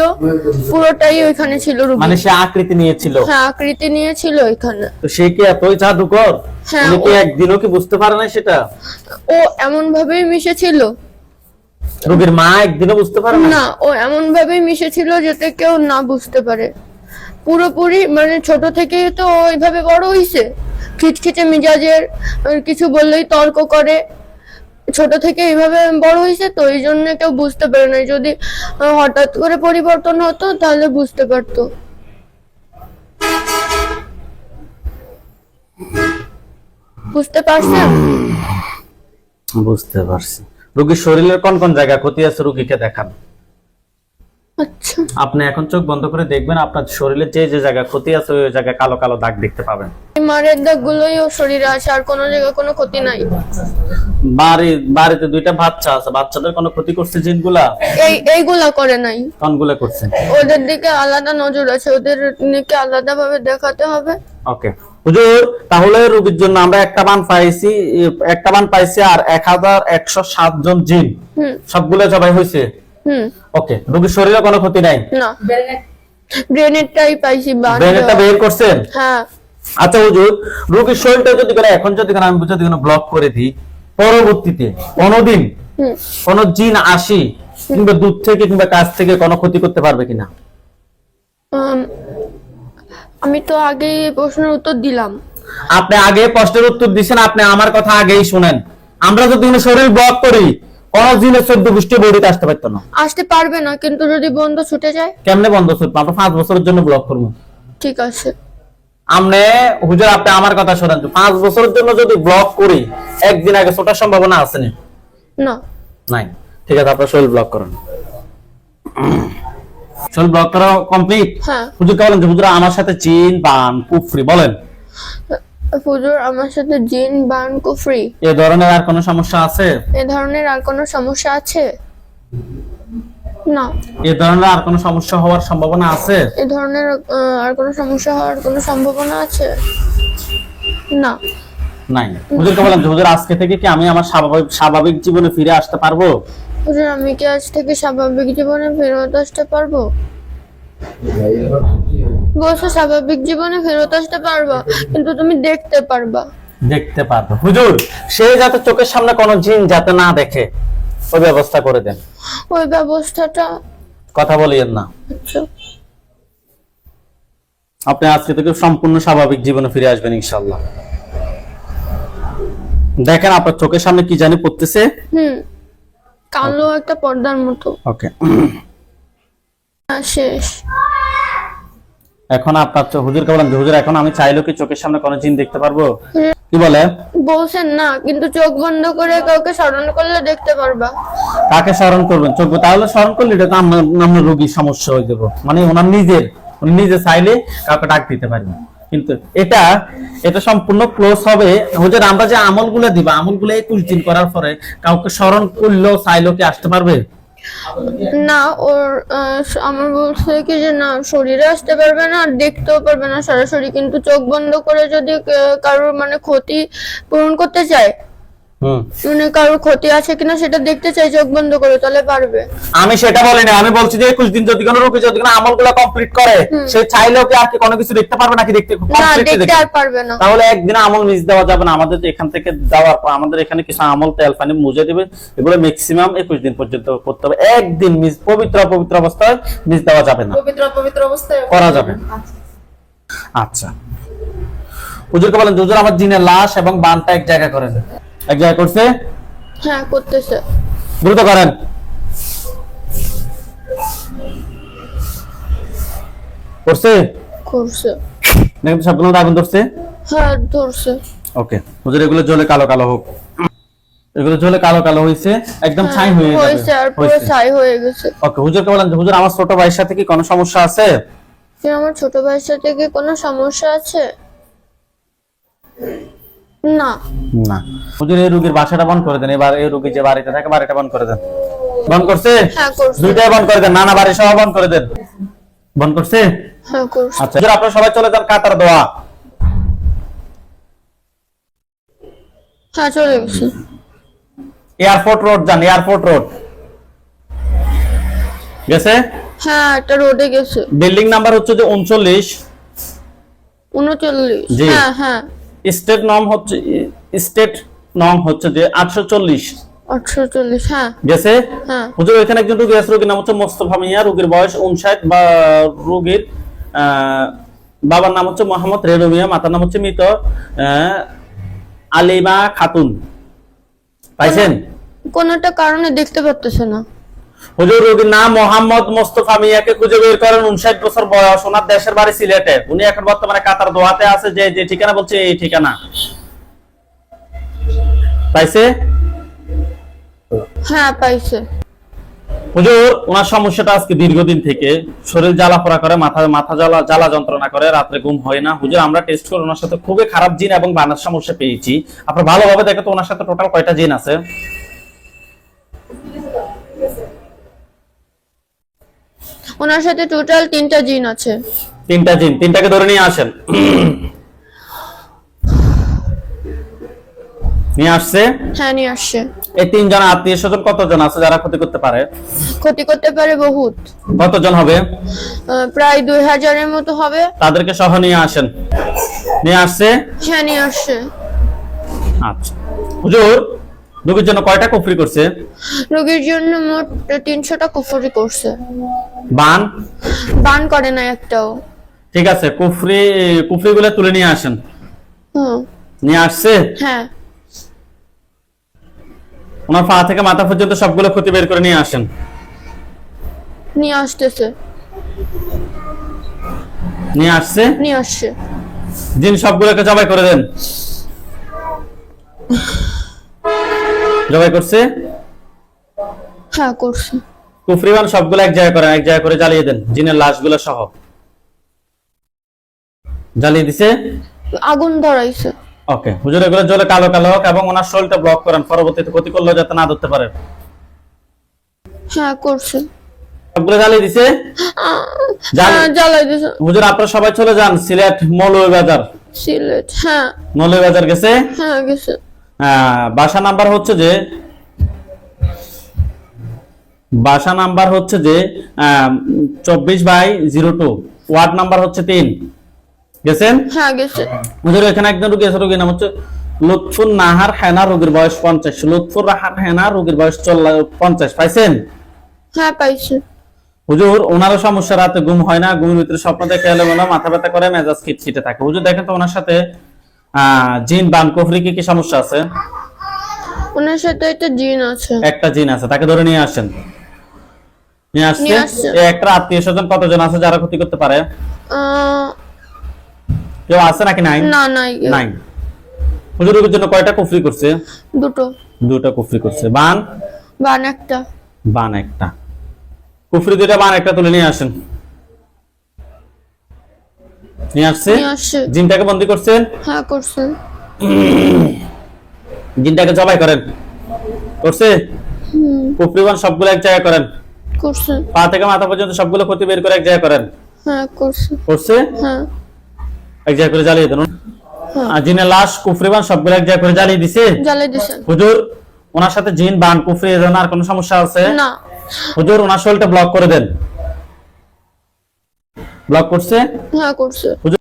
[SPEAKER 2] পুরোটাই ওইখানে ছিল রোগী।
[SPEAKER 1] মানে সে আকৃতি নিয়েছিল?
[SPEAKER 2] হ্যাঁ, আকৃতি নিয়েছিল ওইখানে।
[SPEAKER 1] তো সে কি এতই জাদুকর?
[SPEAKER 2] হ্যাঁ,
[SPEAKER 1] উনি কি একদিনও কি বুঝতে পারে না সেটা?
[SPEAKER 2] ও এমন ভাবেই মিশেছিল।
[SPEAKER 1] রোগীর মা একদিনও বুঝতে পারে না?
[SPEAKER 2] না, ও এমন ভাবেই মিশেছিল যাতে কেউ না বুঝতে পারে। পুরোপুরি মানে ছোট থেকেই তো ও ওইভাবে বড় হইছে, খিটখিটে মিজাজের, আর কিছু বললেই তর্ক করে। ছোট থেকে এইভাবে বড় হয়েছে, তো এই জন্য কেউ বুঝতে পারে না। যদি হঠাৎ করে পরিবর্তন হতো তাহলে বুঝতে পারতো। বুঝতে পারছেন?
[SPEAKER 1] বুঝতে পারছি। রোগীর শরীরের কোন কোন জায়গা ক্ষতি আছে রোগীকে দেখান।
[SPEAKER 2] আচ্ছা,
[SPEAKER 1] আপনি এখন চোখ বন্ধ করে দেখবেন, আপনার শরীরে যে যে জায়গা ক্ষতি আছে ওই জায়গায় কালো কালো দাগ দেখতে পাবেন।
[SPEAKER 2] এই মারের দাগ গুলোই ওর শরীরে আছে, আর কোনো জায়গায় কোনো ক্ষতি নাই।
[SPEAKER 1] বাড়িতে 2টা বাচ্চা আছে, বাচ্চাদের কোনো ক্ষতি করছে জিনগুলা?
[SPEAKER 2] এইগুলা করে নাই।
[SPEAKER 1] কোনগুলা করছে?
[SPEAKER 2] ওদের দিকে আলাদা নজর আছে, ওদের দিকে আলাদা ভাবে দেখাতে হবে।
[SPEAKER 1] ওকে হুজুর, তাহলে রোগীর জন্য আমরা একটা বান পাইছি আর 1107 জন জিন, সবগুলো জবাই হয়েছে। ওকে, রোগীর শরীরে কোনো ক্ষতি নাই?
[SPEAKER 2] না, ব্রেনেরটাই পাইছি।
[SPEAKER 1] ব্রেনেরটা বের করছেন?
[SPEAKER 2] হ্যাঁ।
[SPEAKER 1] আচ্ছা হুজুর, রোগীর শরীরটা যদি করে এখন যদি করে আমি যদি কোনো ব্লক করে দিই, পরবর্তীতে কোনোদিন কোন জিন আসি কিংবা দূর থেকে কিংবা কাছ থেকে কোনো ক্ষতি করতে পারবে কিনা?
[SPEAKER 2] আমি তো আগেই এই প্রশ্নের উত্তর দিলাম।
[SPEAKER 1] আপনি আগে প্রশ্নের উত্তর দিছেন, আপনি আমার কথা আগেই শুনেন। আমরা যদি কোনো শরীর ব্লক করি, কোন জিনের 14 গোষ্ঠী বডিতে আসতে পারতো না।
[SPEAKER 2] আসতে পারবে না, কিন্তু যদি বন্ধ ছুটে যায়?
[SPEAKER 1] কেমনে বন্ধ ছুটবে? আমরা 5 বছরের জন্য ব্লক করবো।
[SPEAKER 2] ঠিক আছে।
[SPEAKER 1] আমনে হুজুর, আপনি আমার কথা শুনেন, 5 বছরের জন্য যদি ব্লক করি, একদিন আগে ছোটার সম্ভাবনা আছে না?
[SPEAKER 2] না।
[SPEAKER 1] নাই। ঠিক আছে, আপনার শরীর ব্লক করেন। শরীর ব্লক করা কমপ্লিট?
[SPEAKER 2] হ্যাঁ।
[SPEAKER 1] হুজুর বলেন যে হুজুর আমার সাথে জিন বান কুফরি বলেন।
[SPEAKER 2] হুজুর, আমার সাথে জিন বান কুফরি
[SPEAKER 1] এই ধরনের আর কোনো সমস্যা আছে?
[SPEAKER 2] এ ধরনের আর কোনো সমস্যা আছে? না।
[SPEAKER 1] এই ধরনের আর কোনো সমস্যা হওয়ার সম্ভাবনা আছে?
[SPEAKER 2] এ ধরনের আর কোনো সমস্যা হওয়ার কোনো সম্ভাবনা আছে? না।
[SPEAKER 1] নাই। হুজুরকে বলেন যে হুজুর আজকে থেকে কি আমি আমার স্বাভাবিক জীবনে ফিরে আসতে পারবো?
[SPEAKER 2] হুজুর, আমি কি আজ থেকে স্বাভাবিক জীবনে ফেরত আসতে পারবো? বলছো স্বাভাবিক জীবনে ফেরত আসতে পারবা, কিন্তু তুমি দেখতে পারবা।
[SPEAKER 1] দেখতে পারবো। হুজুর, সে যাতে চোখের সামনে কোনো জিন যাতে না দেখে ওই ব্যবস্থা করে দেন।
[SPEAKER 2] ওই ব্যবস্থাটা?
[SPEAKER 1] কথা বলিয়েন না।
[SPEAKER 2] আচ্ছা।
[SPEAKER 1] আপনি আজকে থেকে সম্পূর্ণ স্বাভাবিক জীবনে ফিরে আসবেন ইনশাআল্লাহ। দেখেন আপনার চোখের সামনে কি জানি পড়তেছে।
[SPEAKER 2] কালো একটা পর্দার মতো।
[SPEAKER 1] ওকে,
[SPEAKER 2] শেষ।
[SPEAKER 1] এখন আপনার হুজুরকে বলেন যে হুজুর এখন আমি চাইলেও কি চোখের সামনে কোনো জিন দেখতে পারবো? কি বলে?
[SPEAKER 2] বলছেন না, কিন্তু চোখ বন্ধ করে কাউকে স্মরণ করলে দেখতে পারবা।
[SPEAKER 1] কাকে স্মরণ করবেন? চোখ তাহলে স্মরণ করলে এটা তো আমরা রোগীর সমস্যা হয়ে যাবো, মানে ওনার উনি নিজে চাইলে কাউকে ডাক দিতে পারবেন, কিন্তু এটা সম্পূর্ণ ক্লোজ হবে। হুজুর আমরা যে আমলগুলো দিব, আমলগুলো 21 দিন করার পরে কাউকে স্মরণ করলেও চাইলেও কি আসতে পারবে?
[SPEAKER 2] না, ওর আমার বলছে কি যে না, শরীরে আসতে পারবে না, আর দেখতেও পারবে না সরাসরি, কিন্তু চোখ বন্ধ করে যদি কারোর মানে ক্ষতি পূরণ করতে চায়, মানে কারোর ক্ষতি আছে কিনা সেটা দেখতে চাই চোখ বন্ধ করে, তাহলে পারবে।
[SPEAKER 1] আমি সেটা বলি না, আমি বলছি যে 21 দিন যদি কোনো রোগী যদি কোনো আমলগুলো কমপ্লিট করে, সে চাইলেও কি আর কি কোনো কিছু দেখতে পারবে নাকি? দেখতে
[SPEAKER 2] আর পারবে না।
[SPEAKER 1] তাহলে একদিন আমল মিস দেওয়া যাবে না। আমাদের এখান থেকে যাওয়ার পর আমাদের এখানে কিছু আমল তেল পানি মুজে দিবে, এগুলো ম্যাক্সিমাম 21 দিন পর্যন্ত করতে হবে। একদিন মিস পবিত্র অবস্থায় মিস দেওয়া যাবে না।
[SPEAKER 3] পবিত্র অবস্থায়
[SPEAKER 1] করা যাবে। আচ্ছা, হুজুরকে বলেন হুজুর আমার জিনের লাশ এবং বানটা এক জায়গা করেন। এক জায়গা করছে?
[SPEAKER 2] হ্যাঁ, করতেছে।
[SPEAKER 1] দ্রুত করেন। করছে?
[SPEAKER 2] করছে।
[SPEAKER 1] দেখেন সবগুলো আগুন ধরছে?
[SPEAKER 2] হ্যাঁ, ধরছে।
[SPEAKER 1] ওকে হুজুর, এগুলো জ্বলে কালো কালো হোক। এগুলো জ্বলে কালো কালো হইছে, একদম ছাই হয়ে যাবে।
[SPEAKER 2] হইছে, আর পুরো ছাই হয়ে গেছে।
[SPEAKER 1] ওকে, হুজুরকে বলেন হুজুর আমার ছোট ভাইয়ের সাথে কি কোনো সমস্যা আছে?
[SPEAKER 2] আমার ছোট ভাইয়ের সাথে কি কোনো সমস্যা আছে? না।
[SPEAKER 1] না। হুজুর এই রোগীর বাসাটা বন্ধ করে দেন, এবার এই রোগী যে বাড়িতে থাকে বাড়িটা বন্ধ করে দেন। বন্ধ করছে?
[SPEAKER 2] হ্যাঁ করছে।
[SPEAKER 1] দুইটাই বন্ধ করে দেন, নানা বাড়ি সহ বন্ধ করে দেন। বন্ধ করছে?
[SPEAKER 2] হ্যাঁ করছে।
[SPEAKER 1] আচ্ছা হুজুর আপনারা সবাই চলে যান কাতার দোয়া।
[SPEAKER 2] হ্যাঁ চলে গেছে।
[SPEAKER 1] এয়ারপোর্ট রোড যান, এয়ারপোর্ট রোড গেছে।
[SPEAKER 2] হ্যাঁ একটা রোডে গেছে।
[SPEAKER 1] বিল্ডিং নাম্বার হচ্ছে যে 39,
[SPEAKER 2] 39।
[SPEAKER 1] জি।
[SPEAKER 2] হ্যাঁ হ্যাঁ।
[SPEAKER 1] স্টেট নং হচ্ছে যে 840
[SPEAKER 2] 48। হ্যাঁ
[SPEAKER 1] গেছে।
[SPEAKER 2] হ্যাঁ।
[SPEAKER 1] হুজুর এখানে একজন রোগী আছে, রোগীর নাম হচ্ছে মোস্তফা মিয়া, রোগীর বয়স 59, বা রোগীর বাবার নাম হচ্ছে মোহাম্মদ রেনু মিয়া, মাতার নাম হচ্ছে মৃত আলিমা খাতুন। পাইছেন?
[SPEAKER 2] কোনটা কারণে দেখতে পারতেছে না।
[SPEAKER 1] হুজুর রোগীর নাম মোহাম্মদ মোস্তফা মিয়াকে খুঁজে বের করেন, 59 বছর বয়স, ওনার দেশের বাড়ি সিলেটে, উনি এখন বর্তমানে কাতার দোহাতে আছে। যে যে ঠিকানা বলছে এই ঠিকানা। পাইছে?
[SPEAKER 2] হ্যাঁ পাইছে।
[SPEAKER 1] হুজুর ওনার সমস্যাটা আজকে দীর্ঘদিন থেকে শরীর জ্বালা পোড়া করে, মাথা জ্বালা যন্ত্রণা করে, রাত্রে ঘুম হয় না। হুজুর আমরা টেস্ট করে ওনার সাথে খুবই খারাপ জিন এবং বানার সমস্যা পেয়েছি। আপনারা ভালোভাবে দেখেন তো ওনার সাথে টোটাল কয়টা জিন আছে।
[SPEAKER 2] ওনার সাথে টোটাল 3টা জিন আছে।
[SPEAKER 1] 3টা জিন, 3টাকে ধরে নিয়ে আসেন। নিয়ে আসছে।
[SPEAKER 2] হ্যাঁ নিয়ে আসছে।
[SPEAKER 1] এই 3 জন আত্মীয় স্বজন কতজন আছে যারা ক্ষতি করতে পারে?
[SPEAKER 2] ক্ষতি করতে পারে বহুত।
[SPEAKER 1] কতজন হবে?
[SPEAKER 2] প্রায় 2000-এর মতো হবে।
[SPEAKER 1] তাদেরকে সহ নিয়ে আসেন। নিয়ে আসছে।
[SPEAKER 2] হ্যাঁ নিয়ে আসছে।
[SPEAKER 1] আচ্ছা হুজুর রোগীর জন্য কয়টা কুফরি করছে?
[SPEAKER 2] রোগীর জন্য মোট 300টা কুফরি করছে।
[SPEAKER 1] বান
[SPEAKER 2] বান করে না একটাও।
[SPEAKER 1] ঠিক আছে, কুফরি গুলো তুলে নিয়ে আসেন।
[SPEAKER 2] হুম।
[SPEAKER 1] নিয়ে আসছে।
[SPEAKER 2] হ্যাঁ।
[SPEAKER 1] ওনার পা থেকে মাথা পর্যন্ত সবগুলো ক্ষতি বের করে নিয়ে আসেন।
[SPEAKER 2] নিয়ে আসতেছে।
[SPEAKER 1] নিয়ে আসছে।
[SPEAKER 2] নিয়ে আসছে।
[SPEAKER 1] জিন সবগুলোকে জবাই করে দেন। জবাই করছে।
[SPEAKER 2] হ্যাঁ করছে।
[SPEAKER 1] কুফরিবান সবগুলো এক জায়গায় করেন, এক জায়গায় করে জ্বালিয়ে দেন, জিনের লাশগুলো সহ জ্বালিয়ে দিছে।
[SPEAKER 2] আগুন ধরাইছে।
[SPEAKER 1] ওকে হুজুর এগুলো জ্বলে কালো কালো হোক এবং ওনার শরীরটা ব্লক করেন, পরবর্তীতে ক্ষতি করলেও যাতে না ধরতে পারে।
[SPEAKER 2] হ্যাঁ করছে।
[SPEAKER 1] সবগুলো জ্বালিয়ে দিছে।
[SPEAKER 2] হ্যাঁ জ্বালাই দিছে।
[SPEAKER 1] হুজুর আপনারা সবাই চলে যান সিলেট মৌলভীবাজার।
[SPEAKER 2] সিলেট। হ্যাঁ।
[SPEAKER 1] মৌলভীবাজার গেছে।
[SPEAKER 2] হ্যাঁ গেছে।
[SPEAKER 1] বাসা নাম্বার হচ্ছে যে 24/02, ওয়ার্ড নাম্বার হচ্ছে 3। গেছেন?
[SPEAKER 2] হ্যাঁ গেছে।
[SPEAKER 1] হুজুর এখানে একজন রোগী আছে, রোগীর নাম হচ্ছে লুৎফুর নাহার হেনা, রোগীর বয়স 50। লুৎফুর নাহার হেনা, রোগীর বয়স 50। পাইছেন?
[SPEAKER 2] হ্যাঁ পাইছে।
[SPEAKER 1] হুজুর ওনারও সমস্যা, রাতে ঘুম হয় না, ঘুমের ভিতরে স্বপ্ন দেখে, এলোমেলো, মাথা ব্যথা করে, মেজাজ খিটখিটে থাকে। হুজুর দেখেন তো ওনার সাথে জিন বান কুফরি কি সমস্যা আছে?
[SPEAKER 2] ওনার সাথে একটা জিন আছে।
[SPEAKER 1] একটা জিন আছে, তাকে ধরে নিয়ে আসেন। নিয়ে আসছে।
[SPEAKER 2] নিয়ে আসছে।
[SPEAKER 1] এই একটা আত্মীয় স্বজন কতজন আছে যারা ক্ষতি করতে পারে? কেউ আছে নাকি নাই?
[SPEAKER 2] না নাই।
[SPEAKER 1] নাই। হুজুর রোগীর জন্য কয়টা কুফরি করছে? দুটো কুফরি করছে। বান
[SPEAKER 2] একটা।
[SPEAKER 1] বান একটা। কুফরি 2টা, বান একটা, তুলে নিয়ে আসেন। নিয়ে আসছে।
[SPEAKER 2] নিয়ে আসছে।
[SPEAKER 1] জিনটাকে বন্দি করছেন।
[SPEAKER 2] হ্যাঁ করছে।
[SPEAKER 1] জিনটাকে জবাই করেন। করছে। কুফরি বান সবগুলো এক জায়গায় করেন।
[SPEAKER 2] করছে।
[SPEAKER 1] পা থেকে মাথা পর্যন্ত সবগুলো ক্ষতি বের করে এক জায়গায় করেন।
[SPEAKER 2] হ্যাঁ করছে।
[SPEAKER 1] করছে।
[SPEAKER 2] হ্যাঁ।
[SPEAKER 1] এক জায়গায় করে জ্বালিয়ে দেন। আর জিনের লাশ কুফরিবান সবগুলো এক জায়গায় করে জ্বালিয়ে দিছে।
[SPEAKER 2] জ্বালিয়ে দিছে।
[SPEAKER 1] হুজুর ওনার সাথে জিন বান কুফরি এ ধরনের আর কোনো সমস্যা আছে?
[SPEAKER 2] না।
[SPEAKER 1] হুজুর ওনার শরীরটা ব্লক করে দেন। ব্লক করছে।
[SPEAKER 2] হ্যাঁ করছে।
[SPEAKER 1] হুজুর